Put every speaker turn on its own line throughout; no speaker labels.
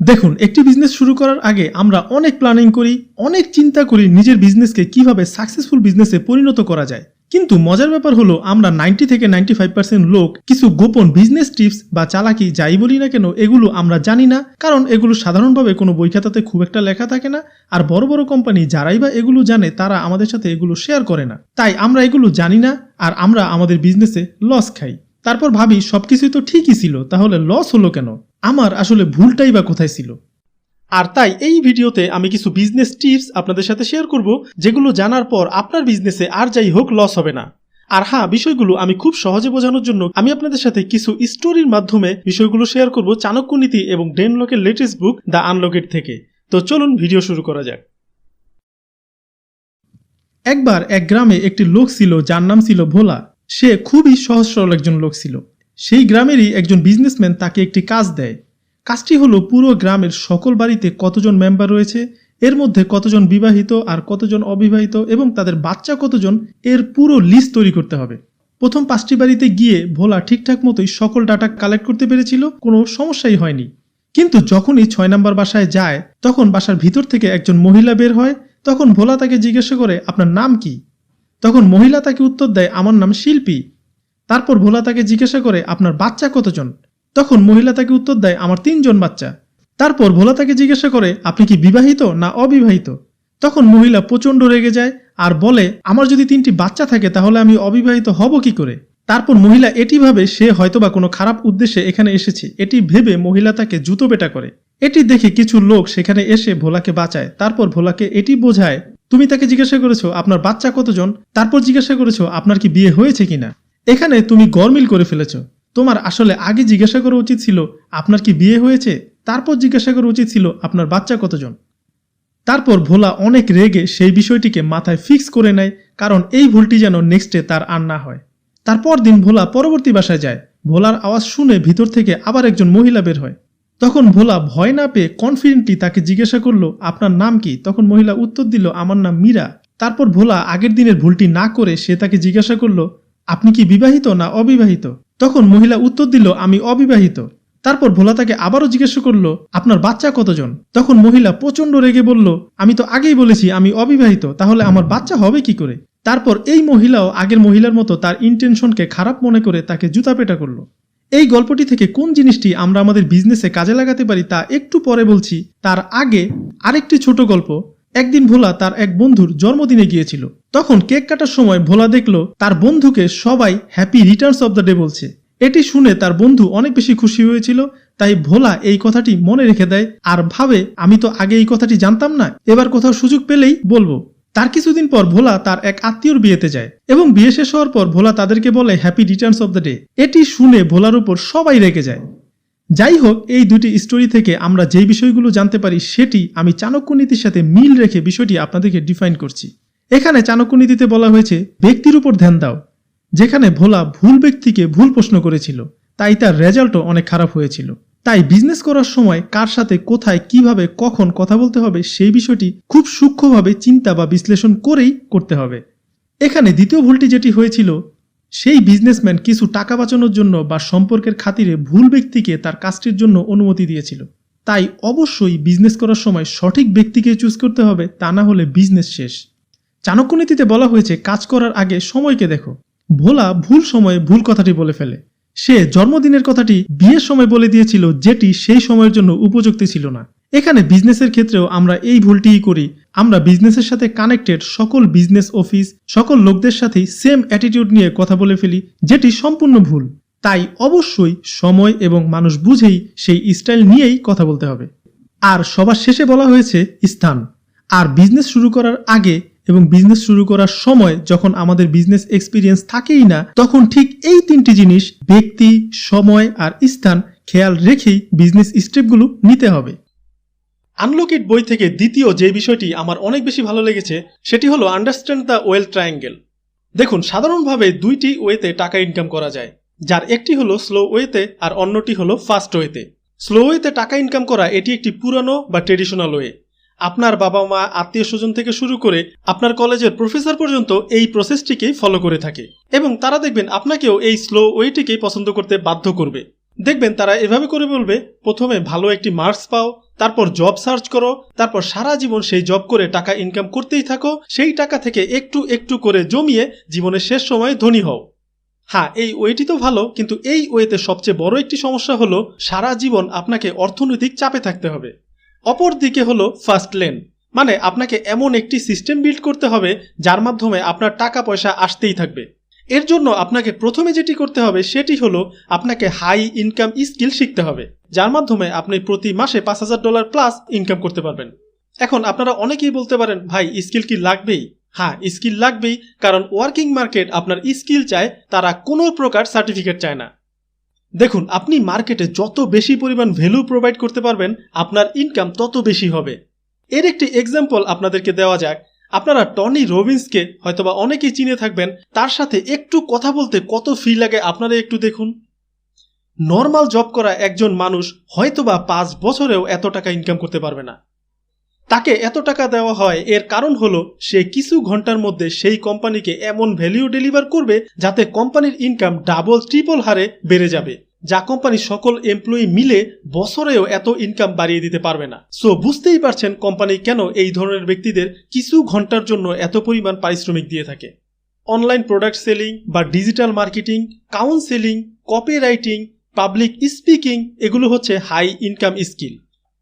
দেখুন, একটি বিজনেস শুরু করার আগে আমরা অনেক প্ল্যানিং করি, অনেক চিন্তা করি নিজের বিজনেসকে কিভাবে সাকসেসফুল বিজনেসে পরিণত করা যায়। কিন্তু মজার ব্যাপার হলো আমরা 90 থেকে 95% লোক কিছু গোপন বিজনেস টিপস বা চালাকি যাই বলি না কেন এগুলো আমরা জানি না, কারণ এগুলো সাধারণভাবে কোনো বই খাতাতে খুব একটা লেখা থাকে না। আর বড় বড় কোম্পানি যারাই বা এগুলো জানে তারা আমাদের সাথে এগুলো শেয়ার করে না, তাই আমরা এগুলো জানি না আর আমরা আমাদের বিজনেসে লস খাই। তারপর ভাবি সবকিছুই তো ঠিকই ছিল, তাহলে লস হলো কেন, আমার আসলে ভুলটাই বা কোথায় ছিল। আর তাই এই ভিডিওতে আমি কিছু বিজনেস টিপস আপনাদের সাথে শেয়ার করব, যেগুলো জানার পর আপনার বিজনেসে আর যাই হোক লস হবে না। আর হ্যাঁ, বিষয়গুলো আমি খুব সহজে বোঝানোর জন্য আমি আপনাদের সাথে কিছু স্টোরির মাধ্যমে বিষয়গুলো শেয়ার করব চাণক্য নীতি এবং ডেন লকের লেটেস্ট বুক দ্য আনলকেড থেকে। তো চলুন ভিডিও শুরু করা যাক। একবার এক গ্রামে একটি লোক ছিল যার নাম ছিল ভোলা। সে খুবই সহজ সরল একজন লোক ছিল। সেই গ্রামেরই একজন বিজনেসম্যান তাকে একটি কাজ দেয়। কাজটি হলো পুরো গ্রামের সকল বাড়িতে কতজন মেম্বার রয়েছে, এর মধ্যে কতজন বিবাহিত আর কতজন অবিবাহিত এবং তাদের বাচ্চা কতজন, এর পুরো লিস্ট তৈরি করতে হবে। প্রথম 5টি বাড়িতে গিয়ে ভোলা ঠিকঠাক মতোই সকল ডাটা কালেক্ট করতে পেরেছিল, কোনো সমস্যাই হয়নি। কিন্তু যখনই 6 নম্বর বাসায় যায় তখন বাসার ভিতর থেকে একজন মহিলা বের হয়। তখন ভোলা তাকে জিজ্ঞাসা করে, আপনার নাম কি? তখন মহিলা তাকে উত্তর দেয়, আমার নাম শিল্পী। তারপর ভোলা তাকে জিজ্ঞাসা করে, আপনার বাচ্চা কতজন? তখন মহিলা তাকে উত্তর দেয়, আমার 3 জন বাচ্চা। তারপর ভোলা তাকে জিজ্ঞাসা করে, আপনি কি বিবাহিত না অবিবাহিত? তখন মহিলা প্রচণ্ড রেগে যায় আর বলে, আমার যদি 3টি বাচ্চা থাকে তাহলে আমি অবিবাহিত হব কি করে? তারপর মহিলা এটি ভাবে সে হয়তোবা কোনো খারাপ উদ্দেশ্যে এখানে এসেছে, এটি ভেবে মহিলা তাকে জুতো পেটা করে। এটি দেখে কিছু লোক সেখানে এসে ভোলাকে বাঁচায়। তারপর ভোলাকে এটি বোঝায়, তুমি তাকে জিজ্ঞাসা করেছো আপনার বাচ্চা কতজন, তারপর জিজ্ঞাসা করেছো আপনার কি বিয়ে হয়েছে কিনা। এখানে তুমি গরমিল করে ফেলেছো। তোমার আসলে আগে জিজ্ঞাসা করা উচিত ছিল আপনার কি বিয়ে হয়েছে, তারপর জিজ্ঞাসা করা উচিত ছিল আপনার বাচ্চা কতজন। তারপর ভোলা অনেক রেগে সেই বিষয়টিকে মাথায় ফিক্স করে নেয়, কারণ এই ভুলটি যেন নেক্সটে তার আর না হয়। তারপর দিন ভোলা পরবর্তী বাসায় যায়। ভোলার আওয়াজ শুনে ভিতর থেকে আবার একজন মহিলা বের হয়। তখন ভোলা ভয় না পেয়ে কনফিডেন্টলি তাকে জিজ্ঞাসা করলো, আপনার নাম কি? তখন মহিলা উত্তর দিল, আমার নাম মীরা। তারপর ভোলা আগের দিনের ভুলটি না করে সে তাকে জিজ্ঞাসা করলো, আপনি কি বিবাহিত না অবিবাহিত? তখন মহিলা উত্তর দিল, আমি অবিবাহিত। তারপর ভোলা তাকে আবারও জিজ্ঞাসা করলো, আপনার বাচ্চা কতজন? তখন মহিলা প্রচণ্ড রেগে বলল, আমি তো আগেই বলেছি আমি অবিবাহিত, তাহলে আমার বাচ্চা হবে কি করে? তারপর এই মহিলাও আগের মহিলার মতো তার ইন্টেনশনকে খারাপ মনে করে তাকে জুতাপেটা করলো। এই গল্পটি থেকে কোন জিনিসটি আমরা আমাদের বিজনেসে কাজে লাগাতে পারি তা একটু পরে বলছি। তার আগে আরেকটি ছোট গল্প। একদিন ভোলা তার এক বন্ধুর জন্মদিনে গিয়েছিল। তখন কেক কাটার সময় ভোলা দেখলো তার বন্ধুকে সবাই happy Returns of the day বলছে। এটি শুনে তার বন্ধু অনেক বেশি খুশি হয়েছিল। তাই ভোলা এই কথাটি মনে রেখে দেয় আর ভাবে, আমি তো আগে এই কথাটি জানতাম না, এবার কোথাও সুযোগ পেলেই বলবো। তার কিছুদিন পর ভোলা তার এক আত্মীয়র বিয়েতে যায় এবং বিয়ে শেষ হওয়ার পর ভোলা তাদেরকে বলে happy Returns of the day. এটি শুনে ভোলার উপর সবাই রেগে যায়। যাই হোক, এই দুটি স্টোরি থেকে আমরা যেই বিষয়গুলো জানতে পারি সেটি আমি চাণক্য নীতির সাথে মিল রেখে বিষয়টি আপনাদেরকে ডিফাইন করছি। এখানে চাণক্য নীতিতে বলা হয়েছে ব্যক্তির উপর ধ্যান দাও। যেখানে ভোলা ভুল ব্যক্তিকে ভুল প্রশ্ন করেছিল, তাই তার রেজাল্টও অনেক খারাপ হয়েছিল। তাই বিজনেস করার সময় কার সাথে কোথায় কিভাবে কখন কথা বলতে হবে সেই বিষয়টি খুব সূক্ষ্মভাবে চিন্তা বা বিশ্লেষণ করেই করতে হবে। এখানে দ্বিতীয় ভুলটি যেটি হয়েছিল, সেই বিজনেসম্যান কিছু টাকা বাঁচানোর জন্য বা সম্পর্কের খাতিরে ভুল ব্যক্তিকে তার কাজটির জন্য অনুমতি দিয়েছিল। তাই অবশ্যই বিজনেস করার সময় সঠিক ব্যক্তিকে চুজ করতে হবে, তা না হলে বিজনেস শেষ। চাণক্য নীতিতে বলা হয়েছে কাজ করার আগে সময়কে দেখো। ভোলা ভুল সময়ে ভুল কথাটি বলে ফেলে। সে জন্মদিনের কথাটি বিয়ের সময় বলে দিয়েছিল, যেটি সেই সময়ের জন্য উপযুক্ত ছিল না। এখানে বিজনেসের ক্ষেত্রেও আমরা এই ভুলটিই করি। আমরা বিজনেসের সাথে কানেক্টেড সকল বিজনেস অফিস সকল লোকদের সাথেই সেম অ্যাটিটিউড নিয়ে কথা বলে ফেলি, যেটি সম্পূর্ণ ভুল। তাই অবশ্যই সময় এবং মানুষ বুঝেই সেই স্টাইল নিয়েই কথা বলতে হবে। আর সবার শেষে বলা হয়েছে স্থান। আর বিজনেস শুরু করার আগে এবং বিজনেস শুরু করার সময় যখন আমাদের বিজনেস এক্সপিরিয়েন্স থাকেই না, তখন ঠিক এই 3টি জিনিস ব্যক্তি, সময় আর স্থান খেয়াল রেখেই বিজনেস স্টেপগুলো নিতে হবে। আনলকেড বই থেকে দ্বিতীয় যে বিষয়টি আমার অনেক বেশি ভালো লেগেছে সেটি হলো আন্ডারস্ট্যান্ড দ্য ওয়েলথ ট্রায়াঙ্গেল। দেখুন, সাধারণভাবে 2টি ওয়েতে টাকা ইনকাম করা যায়, যার একটি হলো স্লো ওয়েতে আর অন্যটি হলো ফাস্ট ওয়েতে। স্লো ওয়েতে টাকা ইনকাম করা এটি একটি পুরানো বা ট্রেডিশনাল ওয়ে। আপনার বাবা মা, আত্মীয় স্বজন থেকে শুরু করে আপনার কলেজের প্রফেসর পর্যন্ত এই প্রসেসটিকেই ফলো করে থাকে এবং তারা দেখবেন আপনাকেও এই স্লো ওয়েটিকেই পছন্দ করতে বাধ্য করবে। দেখবেন তারা এভাবে করে বলবে, প্রথমে ভালো একটি মার্কস পাও, তারপর জব সার্চ করো, তারপর সারা জীবন সেই জব করে টাকা ইনকাম করতেই থাকো, সেই টাকা থেকে একটু একটু করে জমিয়ে জীবনের শেষ সময়ে ধনী হও। হ্যাঁ, এই ওয়েটি তো ভালো, কিন্তু এই ওয়েতে সবচেয়ে বড় একটি সমস্যা হলো সারা জীবন আপনাকে অর্থনৈতিক চাপে থাকতে হবে। অপর দিকে হলো ফার্স্ট লেন, মানে আপনাকে এমন একটি সিস্টেম বিল্ড করতে হবে যার মাধ্যমে আপনার টাকা পয়সা আসতেই থাকবে। এর জন্য আপনাকে প্রথমে যেটি করতে হবে সেটি হলো আপনাকে হাই ইনকাম স্কিল শিখতে হবে, যার মাধ্যমে আপনি প্রতি মাসে $5,000 প্লাস ইনকাম করতে পারবেন। এখন আপনারা অনেকেই বলতে পারেন, ভাই স্কিল কি লাগবেই? হ্যাঁ, স্কিল লাগবেই, কারণ ওয়ার্কিং মার্কেট আপনার স্কিল চায়, তারা কোনো প্রকার সার্টিফিকেট চায় না। দেখুন, আপনি মার্কেটে যত বেশি পরিমাণ ভ্যালু প্রোভাইড করতে পারবেন আপনার ইনকাম তত বেশি হবে। এর একটি এক্সাম্পল আপনাদেরকে দেওয়া যাক। আপনারা টনি রবিন্সকে হয়তোবা অনেকেই চিনে থাকবেন, তার সাথে একটু কথা বলতে কত ফি লাগে আপনারা একটু দেখুন। নর্মাল জব করা একজন মানুষ হয়তোবা 5 বছরেও এত টাকা ইনকাম করতে পারবে না। তাকে এত টাকা দেওয়া হয়, এর কারণ হলো সে কিছু ঘন্টার মধ্যে সেই কোম্পানিকে এমন ভ্যালু ডেলিভার করবে যাতে কোম্পানির ইনকাম ডাবল ট্রিপল হারে বেড়ে যাবে, যা কোম্পানির সকল এমপ্লয়ি মিলে বছরেও এত ইনকাম বাড়িয়ে দিতে পারবে না। সো বুঝতেই পারছেন কোম্পানি কেন এই ধরনের ব্যক্তিদের কিছু ঘন্টার জন্য এত পরিমাণ পারিশ্রমিক দিয়ে থাকে। অনলাইন প্রোডাক্ট সেলিং বা digital marketing, counselling, copywriting, public speaking, এগুলো হচ্ছে হাই ইনকাম স্কিল।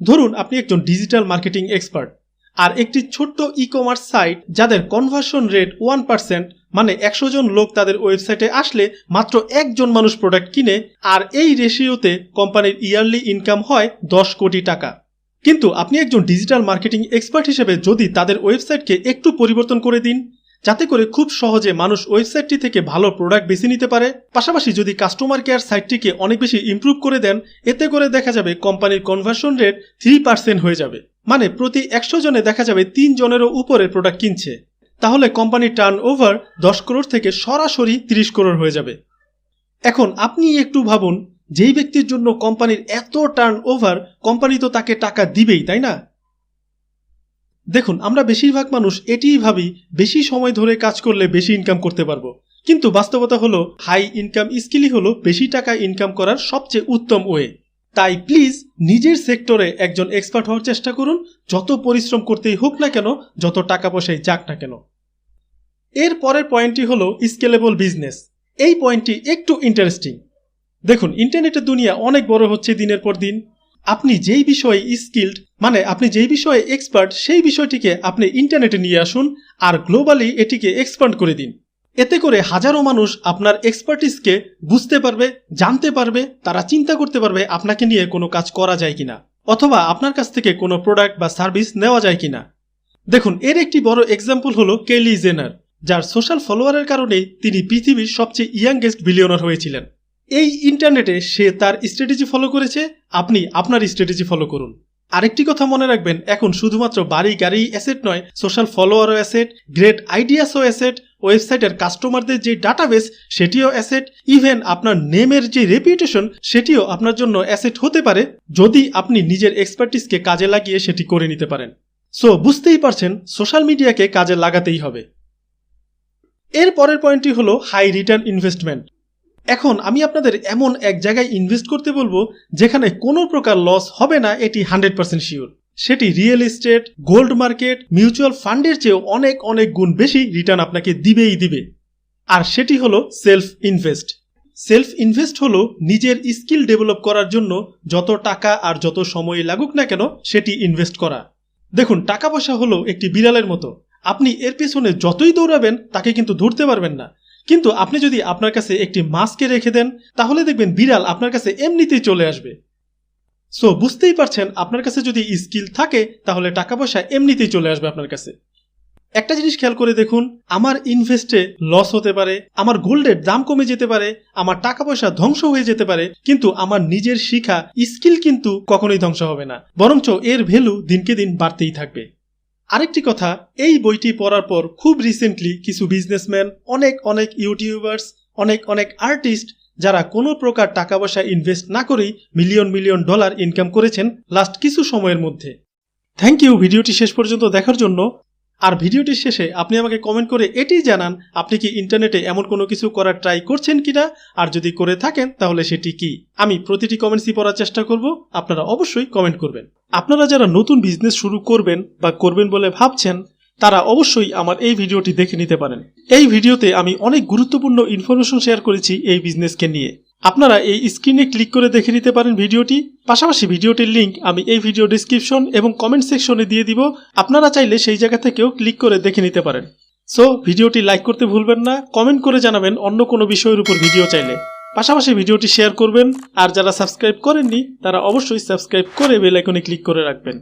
ধরুন আপনি একজন ডিজিটাল মার্কেটিং এক্সপার্ট, আর একটি ছোট্ট ই কমার্স সাইট যাদের কনভার্সন রেট 1%, মানে 100 জন লোক তাদের ওয়েবসাইটে আসলে মাত্র 1 জন মানুষ প্রোডাক্ট কিনে, আর এই রেশিওতে কোম্পানির ইয়ারলি ইনকাম হয় 10 কোটি টাকা। কিন্তু আপনি একজন ডিজিটাল মার্কেটিং এক্সপার্ট হিসেবে যদি তাদের ওয়েবসাইটকে একটু পরিবর্তন করে দিন, যাতে করে খুব সহজে মানুষ ওয়েবসাইটটি থেকে ভালো প্রোডাক্ট বেছে নিতে পারে, পাশাপাশি যদি কাস্টমার কেয়ার সাইটটিকে অনেক বেশি ইমপ্রুভ করে দেন, এতে করে দেখা যাবে কোম্পানির কনভার্সন রেট 3% হয়ে যাবে, মানে প্রতি 100 জনে দেখা যাবে 3 জনেরও উপরে প্রোডাক্ট কিনছে, তাহলে কোম্পানির টার্ন ওভার 10 করোড় থেকে সরাসরি 30 করোড় হয়ে যাবে। এখন আপনি একটু ভাবুন, যেই ব্যক্তির জন্য কোম্পানির এত টার্ন ওভার, কোম্পানি তো তাকে টাকা দিবেই, তাই না? দেখুন, আমরা বেশিরভাগ মানুষ এটিই ভাবি বেশি সময় ধরে কাজ করলে বেশি ইনকাম করতে পারবো, কিন্তু বাস্তবতা হলো হাই ইনকাম স্কিলই হলো বেশি টাকা ইনকাম করার সবচেয়ে উত্তম ওয়ে। তাই প্লিজ নিজের সেক্টরে একজন এক্সপার্ট হওয়ার চেষ্টা করুন, যত পরিশ্রম করতেই হোক না কেন, যত টাকা পয়সায় যাক না কেন। এর পরের পয়েন্টটি হলো স্কেলেবল বিজনেস। এই পয়েন্টটি একটু ইন্টারেস্টিং। দেখুন, ইন্টারনেটের দুনিয়া অনেক বড় হচ্ছে দিনের পর দিন। আপনি যেই বিষয়ে স্কিল্ড, মানে আপনি যেই বিষয়ে এক্সপার্ট, সেই বিষয়টিকে আপনি ইন্টারনেটে নিয়ে আসুন আর গ্লোবালি এটিকে এক্সপান্ড করে দিন। এতে করে হাজারো মানুষ আপনার এক্সপার্টিসকে বুঝতে পারবে, জানতে পারবে, তারা চিন্তা করতে পারবে আপনাকে নিয়ে কোনো কাজ করা যায় কিনা, অথবা আপনার কাছ থেকে কোনো প্রোডাক্ট বা সার্ভিস নেওয়া যায় কিনা। দেখুন, এর একটি বড় এক্সাম্পল হলো কেলি জেনার, যার সোশ্যাল ফলোয়ারের কারণে তিনি পৃথিবীর সবচেয়ে ইয়াংগেস্ট বিলিয়নার হয়েছিলেন। এই ইন্টারনেটে সে তার স্ট্র্যাটেজি ফলো করেছে, আপনি আপনার স্ট্র্যাটেজি ফলো করুন। আরেকটি কথা মনে রাখবেন, এখন শুধুমাত্র বাড়ি গাড়ি অ্যাসেট নয়, সোশ্যাল ফলোয়ারও অ্যাসেট, গ্রেট আইডিয়াসও অ্যাসেট, ওয়েবসাইটের কাস্টমারদের যে ডাটাবেস সেটিও অ্যাসেট, ইভেন আপনার নেমের যে রেপুটেশন সেটিও আপনার জন্য অ্যাসেট হতে পারে, যদি আপনি নিজের এক্সপার্টিসকে কাজে লাগিয়ে সেটি করে নিতে পারেন। সো বুঝতেই পারছেন, সোশ্যাল মিডিয়াকে কাজে লাগাতেই হবে। এর পরের পয়েন্টটি হলো হাই রিটার্ন ইনভেস্টমেন্ট। এখন আমি আপনাদের এমন এক জায়গায় ইনভেস্ট করতে বলবো যেখানে কোনো প্রকার লস হবে না, এটি 100% শিওর। সেটি real estate, gold market, mutual ফান্ডের চেয়েও অনেক অনেক গুণ বেশি রিটার্ন আপনাকে দিবেই দিবে। আর সেটি হলো সেলফ ইনভেস্ট। সেলফ ইনভেস্ট হলো নিজের স্কিল ডেভেলপ করার জন্য যত টাকা আর যত সময় লাগুক না কেন সেটি ইনভেস্ট করা। দেখুন, টাকা পয়সা হলো একটি বিড়ালের মতো, আপনি এর পেছনে যতই দৌড়াবেন তাকে কিন্তু ধরতে পারবেন না। কিন্তু আপনি যদি আপনার কাছে একটি মাছকে রেখে দেন, তাহলে দেখবেন বিড়াল আপনার কাছে এমনিতেই চলে আসবে। সো বুঝতেই পারছেন, আপনার কাছে যদি স্কিল থাকে তাহলে টাকা পয়সা এমনিতেই চলে আসবে আপনার কাছে। একটা জিনিস খেয়াল করে দেখুন, আমার ইনভেস্টে লস হতে পারে, আমার গোল্ডের দাম কমে যেতে পারে, আমার টাকা পয়সা ধ্বংস হয়ে যেতে পারে, কিন্তু আমার নিজের শিখা স্কিল কিন্তু কখনোই ধ্বংস হবে না, বরঞ্চ এর ভ্যালু দিনকে দিন বাড়তেই থাকবে। আরেকটি কথা, এই বইটি পড়ার পর খুব রিসেন্টলি কিছু বিজনেসম্যান, অনেক ইউটিউবার্স, অনেক আর্টিস্ট, যারা কোনো প্রকার টাকা পয়সা ইনভেস্ট না করেই মিলিয়ন ডলার ইনকাম করেছেন লাস্ট কিছু সময়ের মধ্যে। থ্যাংক ইউ ভিডিওটি শেষ পর্যন্ত দেখার জন্য। আর ভিডিওটির শেষে আপনি আমাকে কমেন্ট করে এটাই জানান আপনি কি ইন্টারনেটে এমন কোনো কিছু করার ট্রাই করছেন কিনা, আর যদি করে থাকেন তাহলে সেটি কি। আমি প্রতিটি কমেন্টসই পড়ার চেষ্টা করব, আপনারা অবশ্যই কমেন্ট করবেন। আপনারা যারা নতুন বিজনেস শুরু করবেন বা করবেন বলে ভাবছেন তারা অবশ্যই আমার এই ভিডিওটি দেখে নিতে পারেন। এই ভিডিওতে আমি অনেক গুরুত্বপূর্ণ ইনফরমেশন শেয়ার করেছি এই বিজনেসকে নিয়ে। আপনারা এই স্ক্রিনে ক্লিক করে দেখে নিতে পারেন ভিডিওটি। পাশাপাশি ভিডিওটির লিংক আমি এই ভিডিও ডেসক্রিপশন এবং কমেন্ট সেকশনে দিয়ে দিব, আপনারা চাইলে সেই জায়গা থেকেও ক্লিক করে দেখে নিতে পারেন। সো ভিডিওটি লাইক করতে ভুলবেন না, কমেন্ট করে জানাবেন অন্য কোনো বিষয়ের উপর ভিডিও চাইলে। পাশাপাশি ভিডিওটি শেয়ার করবেন, আর যারা সাবস্ক্রাইব করেননি তারা অবশ্যই সাবস্ক্রাইব করে বেল আইকনে ক্লিক করে রাখবেন।